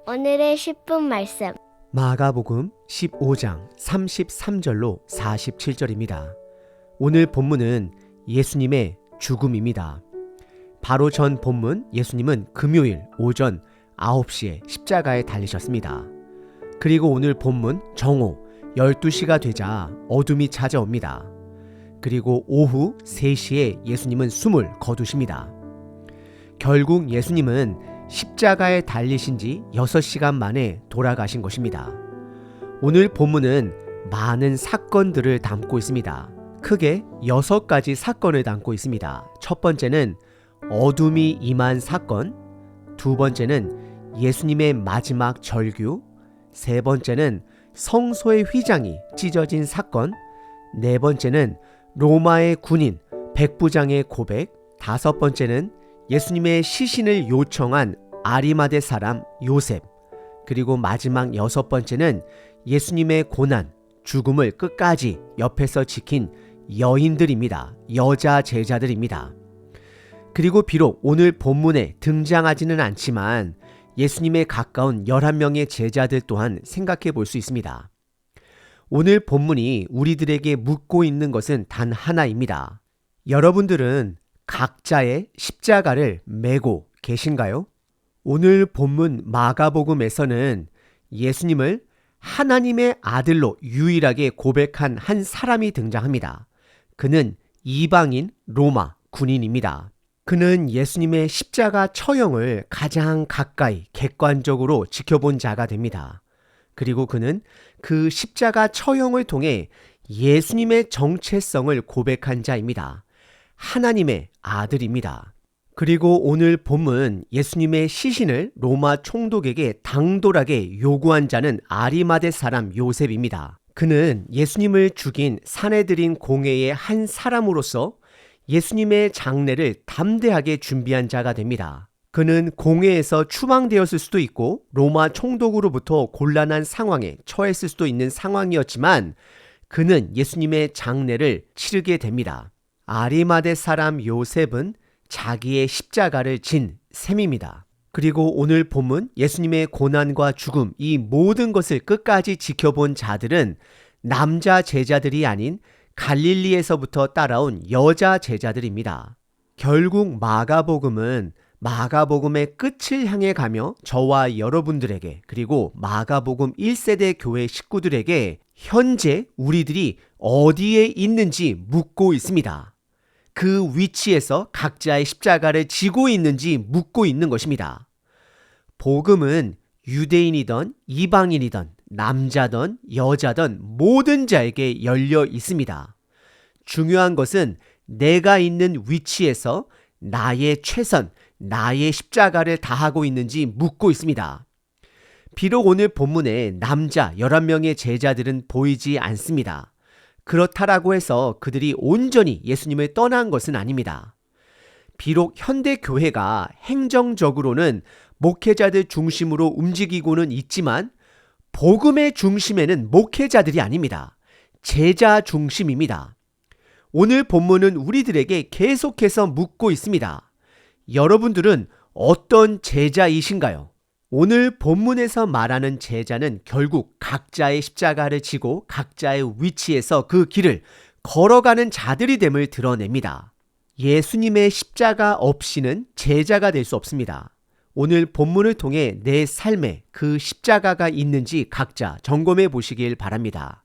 오늘의 10분 말씀. 마가복음 15장 33절로 47절입니다. 오늘 본문은 예수님의 죽음입니다. 바로 전 본문 예수님은 금요일 오전 9시에 십자가에 달리셨습니다. 그리고 오늘 본문 정오 12시가 되자 어둠이 찾아옵니다. 그리고 오후 3시에 예수님은 숨을 거두십니다. 결국 예수님은 십자가에 달리신 지 6시간 만에 돌아가신 것입니다. 오늘 본문은 많은 사건들을 담고 있습니다. 크게 6가지 사건을 담고 있습니다. 첫 번째는 어둠이 임한 사건, 두 번째는 예수님의 마지막 절규, 세 번째는 성소의 휘장이 찢어진 사건, 네 번째는 로마의 군인 백부장의 고백, 다섯 번째는 예수님의 시신을 요청한 아리마대 사람 요셉, 그리고 마지막 6번째는 예수님의 고난, 죽음을 끝까지 옆에서 지킨 여인들입니다. 여자 제자들입니다. 그리고 비록 오늘 본문에 등장하지는 않지만 예수님의 가까운 11명의 제자들 또한 생각해 볼 수 있습니다. 오늘 본문이 우리들에게 묻고 있는 것은 단 하나입니다. 여러분들은 각자의 십자가를 메고 계신가요? 오늘 본문 마가복음에서는 예수님을 하나님의 아들로 유일하게 고백한 한 사람이 등장합니다. 그는 이방인 로마 군인입니다. 그는 예수님의 십자가 처형을 가장 가까이 객관적으로 지켜본 자가 됩니다. 그리고 그는 그 십자가 처형을 통해 예수님의 정체성을 고백한 자입니다. 하나님의 아들입니다. 그리고 오늘 본문 예수님의 시신을 로마 총독에게 당돌하게 요구한 자는 아리마대 사람 요셉입니다. 그는 예수님을 죽인 사내들인 공회의 한 사람으로서 예수님의 장례를 담대하게 준비한 자가 됩니다. 그는 공회에서 추방되었을 수도 있고 로마 총독으로부터 곤란한 상황에 처했을 수도 있는 상황이었지만 그는 예수님의 장례를 치르게 됩니다. 아리마대 사람 요셉은 자기의 십자가를 진 셈입니다. 그리고 오늘 본문 예수님의 고난과 죽음, 이 모든 것을 끝까지 지켜본 자들은 남자 제자들이 아닌 갈릴리에서부터 따라온 여자 제자들입니다. 결국 마가복음은 마가복음의 끝을 향해 가며 저와 여러분들에게, 그리고 마가복음 1세대 교회 식구들에게 현재 우리들이 어디에 있는지 묻고 있습니다. 그 위치에서 각자의 십자가를 지고 있는지 묻고 있는 것입니다. 복음은 유대인이든 이방인이든 남자든 여자든 모든 자에게 열려 있습니다. 중요한 것은 내가 있는 위치에서 나의 최선, 나의 십자가를 다하고 있는지 묻고 있습니다. 비록 오늘 본문에 남자 11명의 제자들은 보이지 않습니다. 그렇다라고 해서 그들이 온전히 예수님을 떠난 것은 아닙니다. 비록 현대 교회가 행정적으로는 목회자들 중심으로 움직이고는 있지만 복음의 중심에는 목회자들이 아닙니다. 제자 중심입니다. 오늘 본문은 우리들에게 계속해서 묻고 있습니다. 여러분들은 어떤 제자이신가요? 오늘 본문에서 말하는 제자는 결국 각자의 십자가를 지고 각자의 위치에서 그 길을 걸어가는 자들이 됨을 드러냅니다. 예수님의 십자가 없이는 제자가 될 수 없습니다. 오늘 본문을 통해 내 삶에 그 십자가가 있는지 각자 점검해 보시길 바랍니다.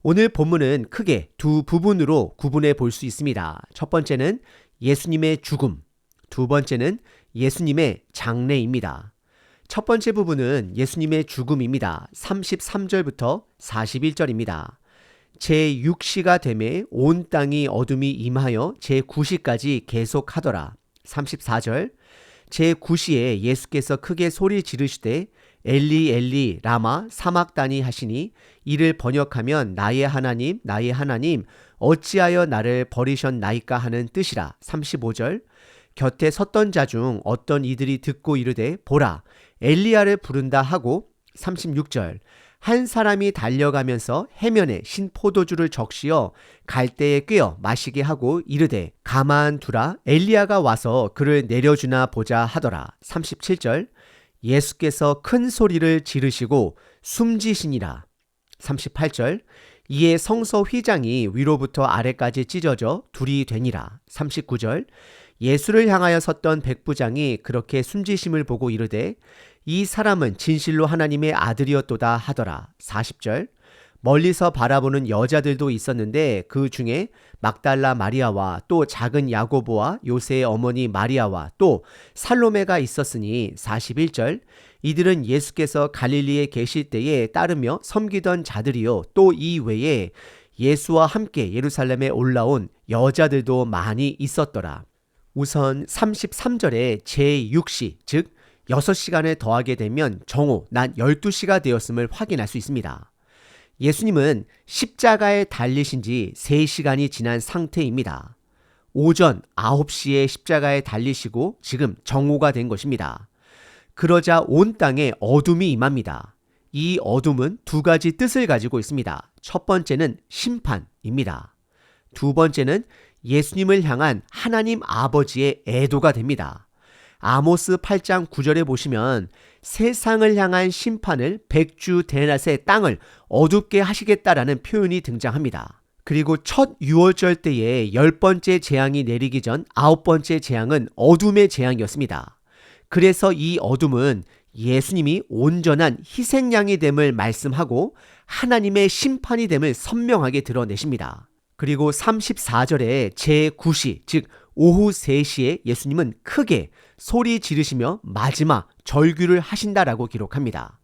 오늘 본문은 크게 두 부분으로 구분해 볼 수 있습니다. 첫 번째는 예수님의 죽음, 두 번째는 예수님의 장례입니다. 첫 번째 부분은 예수님의 죽음입니다. 33절부터 41절입니다. 제6시가 되매 온 땅이 어둠이 임하여 제9시까지 계속하더라. 34절 제9시에 예수께서 크게 소리 지르시되 엘리 엘리 라마 사막다니 하시니 이를 번역하면 나의 하나님 어찌하여 나를 버리셨나이까 하는 뜻이라. 35절 곁에 섰던 자 중 어떤 이들이 듣고 이르되 보라 엘리야를 부른다 하고 36절 한 사람이 달려가면서 해면에 신 포도주를 적시어 갈대에 꿰어 마시게 하고 이르되 가만두라 엘리야가 와서 그를 내려주나 보자 하더라. 37절 예수께서 큰 소리를 지르시고 숨지시니라. 38절 이에 성소 휘장이 위로부터 아래까지 찢어져 둘이 되니라. 39절 예수를 향하여 섰던 백부장이 그렇게 숨지심을 보고 이르되 이 사람은 진실로 하나님의 아들이었도다 하더라. 40절 멀리서 바라보는 여자들도 있었는데 그 중에 막달라 마리아와 또 작은 야고보와 요새의 어머니 마리아와 또 살로메가 있었으니 41절 이들은 예수께서 갈릴리에 계실 때에 따르며 섬기던 자들이요 또 이 외에 예수와 함께 예루살렘에 올라온 여자들도 많이 있었더라. 우선 33절에 제6시 즉 6시간을 더하게 되면 정오 낮 12시가 되었음을 확인할 수 있습니다. 예수님은 십자가에 달리신 지 3시간이 지난 상태입니다. 오전 9시에 십자가에 달리시고 지금 정오가 된 것입니다. 그러자 온 땅에 어둠이 임합니다. 이 어둠은 두 가지 뜻을 가지고 있습니다. 첫 번째는 심판입니다. 두 번째는 예수님을 향한 하나님 아버지의 애도가 됩니다. 아모스 8장 9절에 보시면 세상을 향한 심판을 백주 대낮에 땅을 어둡게 하시겠다라는 표현이 등장합니다. 그리고 첫 유월절 때에 10번째 재앙이 내리기 전 9번째 재앙은 어둠의 재앙이었습니다. 그래서 이 어둠은 예수님이 온전한 희생양이 됨을 말씀하고 하나님의 심판이 됨을 선명하게 드러내십니다. 그리고 34절에 제9시 즉 오후 3시에 예수님은 크게 소리 지르시며 마지막 절규를 하신다라고 기록합니다.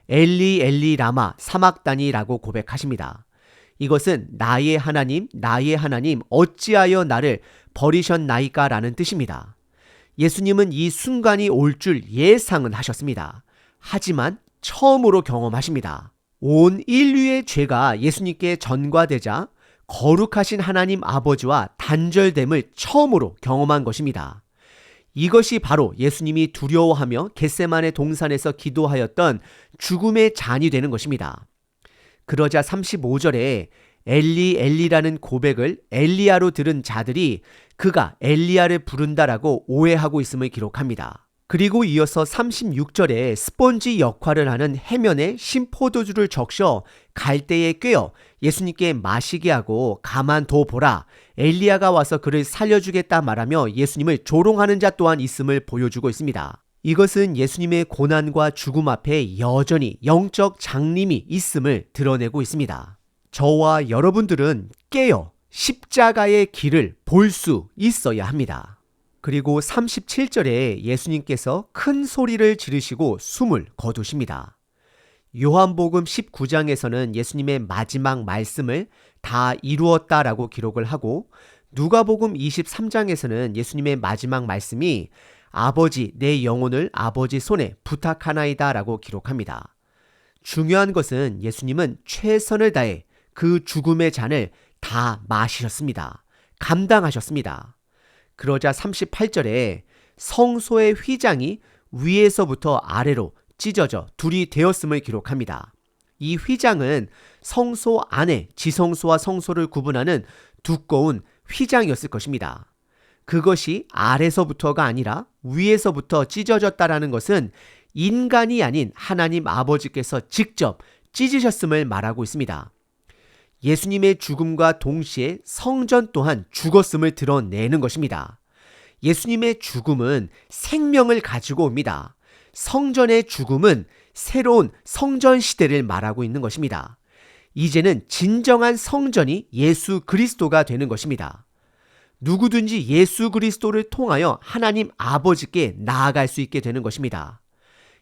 엘리 엘리 라마 사막다니라고 고백하십니다. 이것은 나의 하나님 어찌하여 나를 버리셨나이까 라는 뜻입니다. 예수님은 이 순간이 올 줄 예상은 하셨습니다. 하지만 처음으로 경험하십니다. 온 인류의 죄가 예수님께 전가되자 거룩하신 하나님 아버지와 단절됨을 처음으로 경험한 것입니다. 이것이 바로 예수님이 두려워하며 겟세마네 동산에서 기도하였던 죽음의 잔이 되는 것입니다. 그러자 35절에 엘리 엘리라는 고백을 엘리야로 들은 자들이 그가 엘리야를 부른다라고 오해하고 있음을 기록합니다. 그리고 이어서 36절에 스폰지 역할을 하는 해면에 신포도주를 적셔 갈대에 꿰어 예수님께 마시게 하고 가만둬 보라 엘리야가 와서 그를 살려주겠다 말하며 예수님을 조롱하는 자 또한 있음을 보여주고 있습니다. 이것은 예수님의 고난과 죽음 앞에 여전히 영적 장림이 있음을 드러내고 있습니다. 저와 여러분들은 깨어 십자가의 길을 볼 수 있어야 합니다. 그리고 37절에 예수님께서 큰 소리를 지르시고 숨을 거두십니다. 요한복음 19장에서는 예수님의 마지막 말씀을 다 이루었다라고 기록을 하고 누가복음 23장에서는 예수님의 마지막 말씀이 아버지 내 영혼을 아버지 손에 부탁하나이다 라고 기록합니다. 중요한 것은 예수님은 최선을 다해 그 죽음의 잔을 다 마시셨습니다. 감당하셨습니다. 그러자 38절에 성소의 휘장이 위에서부터 아래로 찢어져 둘이 되었음을 기록합니다. 이 휘장은 성소 안에 지성소와 성소를 구분하는 두꺼운 휘장이었을 것입니다. 그것이 아래서부터가 아니라 위에서부터 찢어졌다라는 것은 인간이 아닌 하나님 아버지께서 직접 찢으셨음을 말하고 있습니다. 예수님의 죽음과 동시에 성전 또한 죽었음을 드러내는 것입니다. 예수님의 죽음은 생명을 가지고 옵니다. 성전의 죽음은 새로운 성전 시대를 말하고 있는 것입니다. 이제는 진정한 성전이 예수 그리스도가 되는 것입니다. 누구든지 예수 그리스도를 통하여 하나님 아버지께 나아갈 수 있게 되는 것입니다.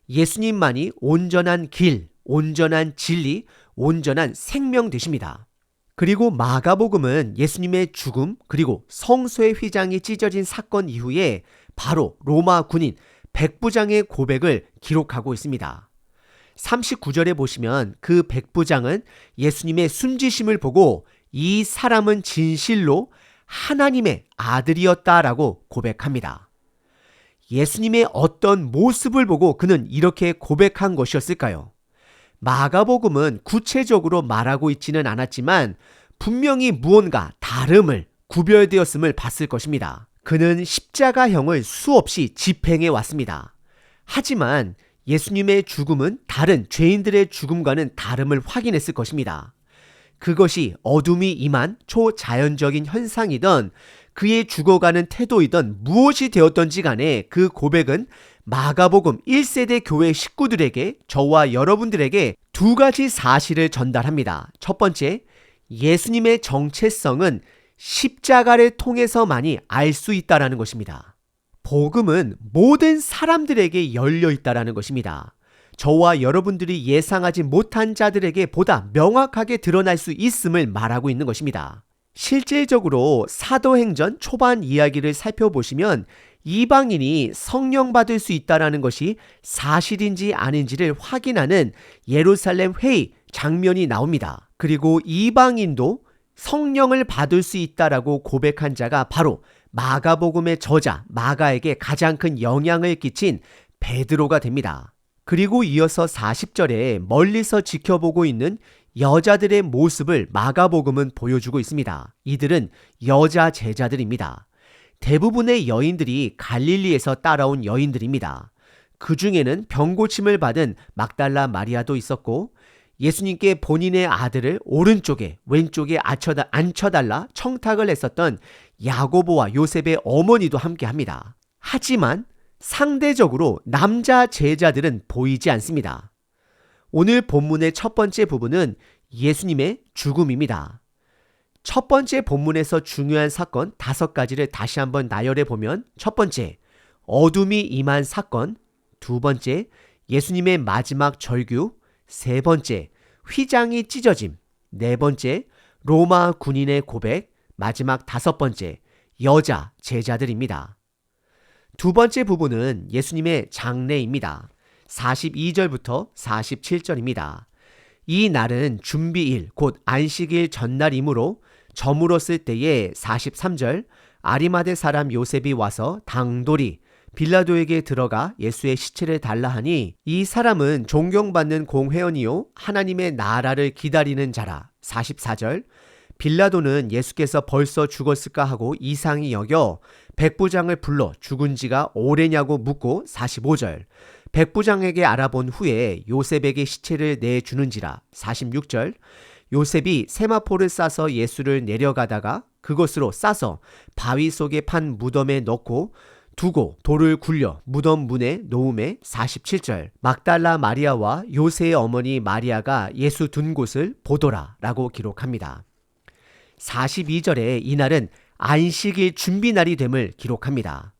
예수님만이 온전한 길, 온전한 진리, 온전한 생명 되십니다. 그리고 마가복음은 예수님의 죽음 그리고 성소의 휘장이 찢어진 사건 이후에 바로 로마 군인 백부장의 고백을 기록하고 있습니다. 39절에 보시면 그 백부장은 예수님의 숨지심을 보고 이 사람은 진실로 하나님의 아들이었다라고 고백합니다. 예수님의 어떤 모습을 보고 그는 이렇게 고백한 것이었을까요? 마가복음은 구체적으로 말하고 있지는 않았지만 분명히 무언가 다름을 구별되었음을 봤을 것입니다. 그는 십자가형을 수없이 집행해 왔습니다. 하지만 예수님의 죽음은 다른 죄인들의 죽음과는 다름을 확인했을 것입니다. 그것이 어둠이 임한 초자연적인 현상이든 그의 죽어가는 태도이든 무엇이 되었던지 간에 그 고백은 마가복음 1세대 교회 식구들에게, 저와 여러분들에게 두 가지 사실을 전달합니다. 첫 번째, 예수님의 정체성은 십자가를 통해서만이 알 수 있다는 것입니다. 복음은 모든 사람들에게 열려 있다는 것입니다. 저와 여러분들이 예상하지 못한 자들에게 보다 명확하게 드러날 수 있음을 말하고 있는 것입니다. 실질적으로 사도행전 초반 이야기를 살펴보시면 이방인이 성령 받을 수 있다는 것이 사실인지 아닌지를 확인하는 예루살렘 회의 장면이 나옵니다. 그리고 이방인도 성령을 받을 수 있다라고 고백한 자가 바로 마가복음의 저자 마가에게 가장 큰 영향을 끼친 베드로가 됩니다. 그리고 이어서 40절에 멀리서 지켜보고 있는 여자들의 모습을 마가복음은 보여주고 있습니다. 이들은 여자 제자들입니다. 대부분의 여인들이 갈릴리에서 따라온 여인들입니다. 그 중에는 병고침을 받은 막달라 마리아도 있었고 예수님께 본인의 아들을 오른쪽에 왼쪽에 앉혀달라 청탁을 했었던 야고보와 요셉의 어머니도 함께합니다. 하지만 상대적으로 남자 제자들은 보이지 않습니다. 오늘 본문의 첫 번째 부분은 예수님의 죽음입니다. 첫 번째 본문에서 중요한 사건 5가지를 다시 한번 나열해 보면, 첫 번째, 어둠이 임한 사건, 두 번째, 예수님의 마지막 절규, 세 번째, 휘장이 찢어짐, 네 번째, 로마 군인의 고백, 마지막 5번째, 여자 제자들입니다. 두 번째 부분은 예수님의 장례입니다. 42절부터 47절입니다. 이 날은 준비일 곧 안식일 전날이므로 저물었을 때에 43절 아리마대 사람 요셉이 와서 당돌이 빌라도에게 들어가 예수의 시체를 달라 하니 이 사람은 존경받는 공회원이요 하나님의 나라를 기다리는 자라. 44절 빌라도는 예수께서 벌써 죽었을까 하고 이상히 여겨 백부장을 불러 죽은 지가 오래냐고 묻고 45절 백부장에게 알아본 후에 요셉에게 시체를 내주는지라. 46절 요셉이 세마포를 싸서 예수를 내려가다가 그것으로 싸서 바위 속에 판 무덤에 넣고 두고 돌을 굴려 무덤 문에 놓음에. 47절 막달라 마리아와 요새의 어머니 마리아가 예수 둔 곳을 보더라 라고 기록합니다. 42절에 이날은 안식일 준비날이 됨을 기록합니다.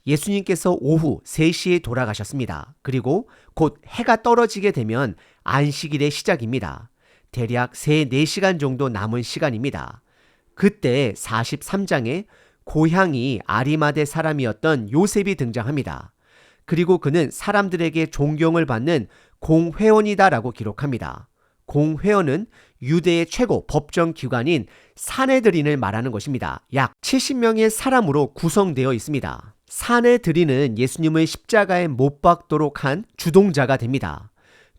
예수님께서 오후 3시에 돌아가셨습니다. 그리고 곧 해가 떨어지게 되면 안식일의 시작입니다. 대략 3-4시간 정도 남은 시간입니다. 그때 43장에 고향이 아리마대 사람이었던 요셉이 등장합니다. 그리고 그는 사람들에게 존경을 받는 공회원이다라고 기록합니다. 공회원은 유대의 최고 법정기관인 산헤드린을 말하는 것입니다. 약 70명의 사람으로 구성되어 있습니다. 산헤드린은 예수님을 십자가에 못 박도록 한 주동자가 됩니다.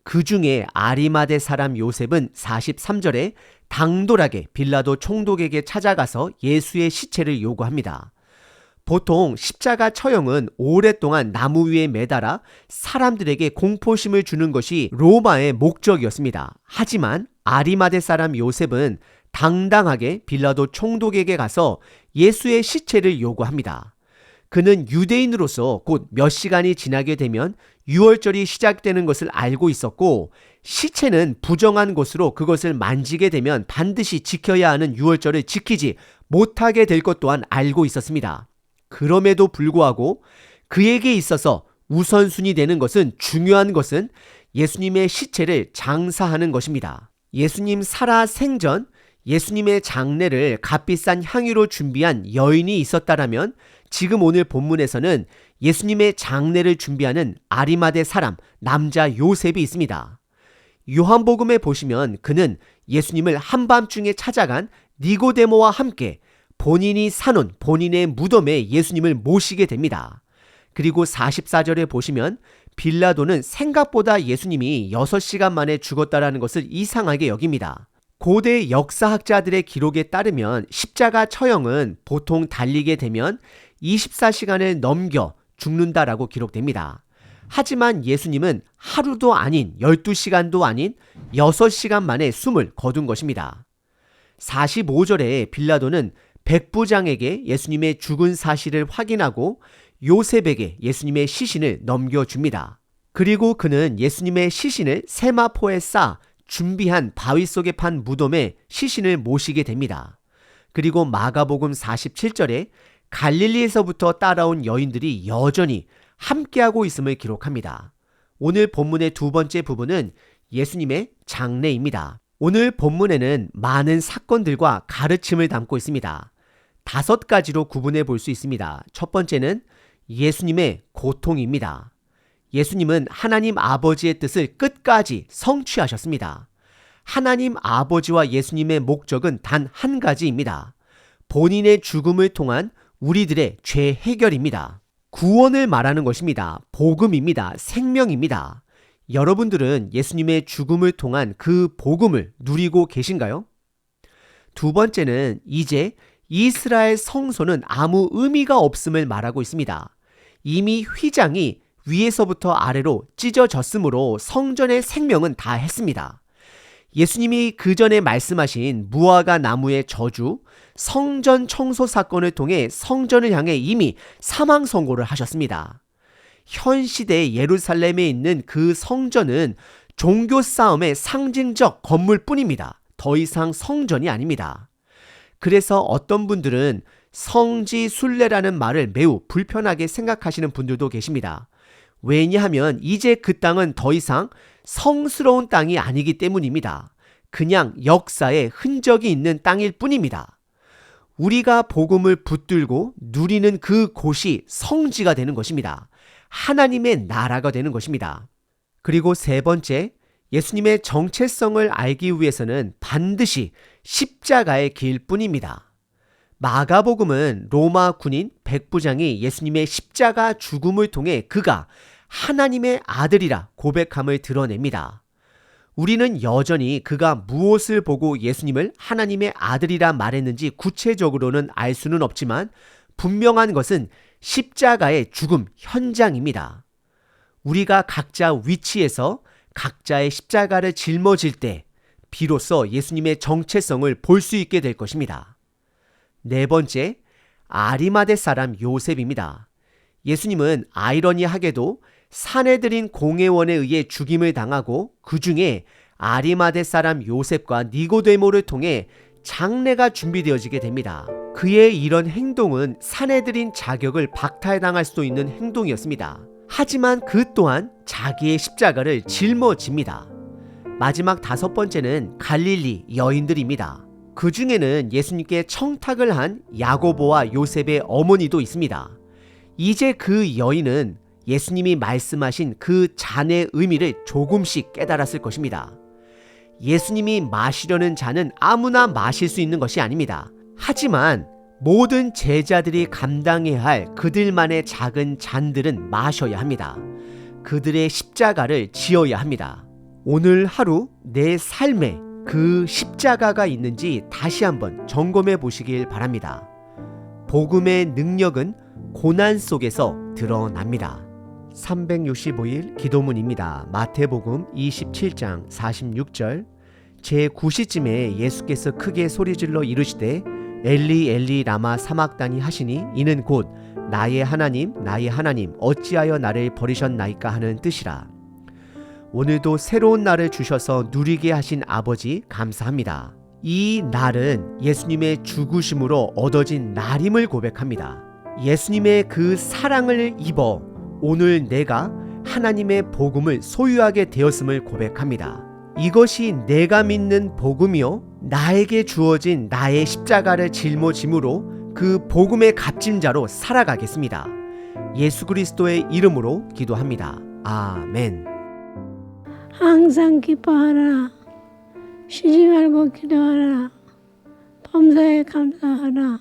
그 중에 아리마대 사람 요셉은 43절에 당돌하게 빌라도 총독에게 찾아가서 예수의 시체를 요구합니다. 보통 십자가 처형은 오랫동안 나무 위에 매달아 사람들에게 공포심을 주는 것이 로마의 목적이었습니다. 하지만 아리마대 사람 요셉은 당당하게 빌라도 총독에게 가서 예수의 시체를 요구합니다. 그는 유대인으로서 곧 몇 시간이 지나게 되면 유월절이 시작되는 것을 알고 있었고 시체는 부정한 것으로 그것을 만지게 되면 반드시 지켜야 하는 유월절을 지키지 못하게 될 것 또한 알고 있었습니다. 그럼에도 불구하고 그에게 있어서 우선순위 되는 것은, 중요한 것은 예수님의 시체를 장사하는 것입니다. 예수님 살아 생전 예수님의 장례를 값비싼 향유로 준비한 여인이 있었다라면 지금 오늘 본문에서는 예수님의 장례를 준비하는 아리마대 사람 남자 요셉이 있습니다. 요한복음에 보시면 그는 예수님을 한밤중에 찾아간 니고데모와 함께 본인이 사놓은 본인의 무덤에 예수님을 모시게 됩니다. 그리고 44절에 보시면 빌라도는 생각보다 예수님이 6시간 만에 죽었다라는 것을 이상하게 여깁니다. 고대 역사학자들의 기록에 따르면 십자가 처형은 보통 달리게 되면 24시간을 넘겨 죽는다라고 기록됩니다. 하지만 예수님은 하루도 아닌 12시간도 아닌 6시간 만에 숨을 거둔 것입니다. 45절에 빌라도는 백부장에게 예수님의 죽은 사실을 확인하고 요셉에게 예수님의 시신을 넘겨줍니다. 그리고 그는 예수님의 시신을 세마포에 쌓아 준비한 바위 속에 판 무덤에 시신을 모시게 됩니다. 그리고 마가복음 47절에 갈릴리에서부터 따라온 여인들이 여전히 함께하고 있음을 기록합니다. 오늘 본문의 두 번째 부분은 예수님의 장례입니다. 오늘 본문에는 많은 사건들과 가르침을 담고 있습니다. 5가지로 구분해 볼 수 있습니다. 첫 번째는 예수님의 고통입니다. 예수님은 하나님 아버지의 뜻을 끝까지 성취하셨습니다. 하나님 아버지와 예수님의 목적은 단 한 가지입니다. 본인의 죽음을 통한 우리들의 죄 해결입니다. 구원을 말하는 것입니다. 복음입니다. 생명입니다. 여러분들은 예수님의 죽음을 통한 그 복음을 누리고 계신가요? 두 번째는 이제 이스라엘 성소는 아무 의미가 없음을 말하고 있습니다. 이미 휘장이 위에서부터 아래로 찢어졌으므로 성전의 생명은 다 했습니다. 예수님이 그 전에 말씀하신 무화과 나무의 저주, 성전 청소 사건을 통해 성전을 향해 이미 사망 선고를 하셨습니다. 현 시대 예루살렘에 있는 그 성전은 종교 싸움의 상징적 건물뿐입니다. 더 이상 성전이 아닙니다. 그래서 어떤 분들은 성지순례라는 말을 매우 불편하게 생각하시는 분들도 계십니다. 왜냐하면 이제 그 땅은 더 이상 성스러운 땅이 아니기 때문입니다. 그냥 역사에 흔적이 있는 땅일 뿐입니다. 우리가 복음을 붙들고 누리는 그 곳이 성지가 되는 것입니다. 하나님의 나라가 되는 것입니다. 그리고 세 번째, 예수님의 정체성을 알기 위해서는 반드시 십자가의 길 뿐입니다. 마가복음은 로마 군인 백부장이 예수님의 십자가 죽음을 통해 그가 하나님의 아들이라 고백함을 드러냅니다. 우리는 여전히 그가 무엇을 보고 예수님을 하나님의 아들이라 말했는지 구체적으로는 알 수는 없지만 분명한 것은 십자가의 죽음 현장입니다. 우리가 각자 위치에서 각자의 십자가를 짊어질 때 비로소 예수님의 정체성을 볼 수 있게 될 것입니다. 네 번째, 아리마대 사람 요셉입니다. 예수님은 아이러니하게도 사내들인 공회원에 의해 죽임을 당하고 그 중에 아리마대 사람 요셉과 니고데모를 통해 장례가 준비되어지게 됩니다. 그의 이런 행동은 사내들인 자격을 박탈당할 수도 있는 행동이었습니다. 하지만 그 또한 자기의 십자가를 짊어집니다. 마지막 5번째는 갈릴리 여인들입니다. 그 중에는 예수님께 청탁을 한 야고보와 요셉의 어머니도 있습니다. 이제 그 여인은 예수님이 말씀하신 그 잔의 의미를 조금씩 깨달았을 것입니다. 예수님이 마시려는 잔은 아무나 마실 수 있는 것이 아닙니다. 하지만 모든 제자들이 감당해야 할 그들만의 작은 잔들은 마셔야 합니다. 그들의 십자가를 지어야 합니다. 오늘 하루 내 삶에 그 십자가가 있는지 다시 한번 점검해 보시길 바랍니다. 복음의 능력은 고난 속에서 드러납니다. 365일 기도문입니다. 마태복음 27장 46절. 제9시쯤에 예수께서 크게 소리질러 이르시되 엘리 엘리 라마 사막다니 하시니 이는 곧 나의 하나님 어찌하여 나를 버리셨나이까 하는 뜻이라. 오늘도 새로운 날을 주셔서 누리게 하신 아버지 감사합니다. 이 날은 예수님의 죽으심으로 얻어진 날임을 고백합니다. 예수님의 그 사랑을 입어 오늘 내가 하나님의 복음을 소유하게 되었음을 고백합니다. 이것이 내가 믿는 복음이요 나에게 주어진 나의 십자가를 짊어짐으로 그 복음의 값짐자로 살아가겠습니다. 예수 그리스도의 이름으로 기도합니다. 아멘. 항상 기뻐하라. 쉬지 말고 기도하라. 범사에 감사하라.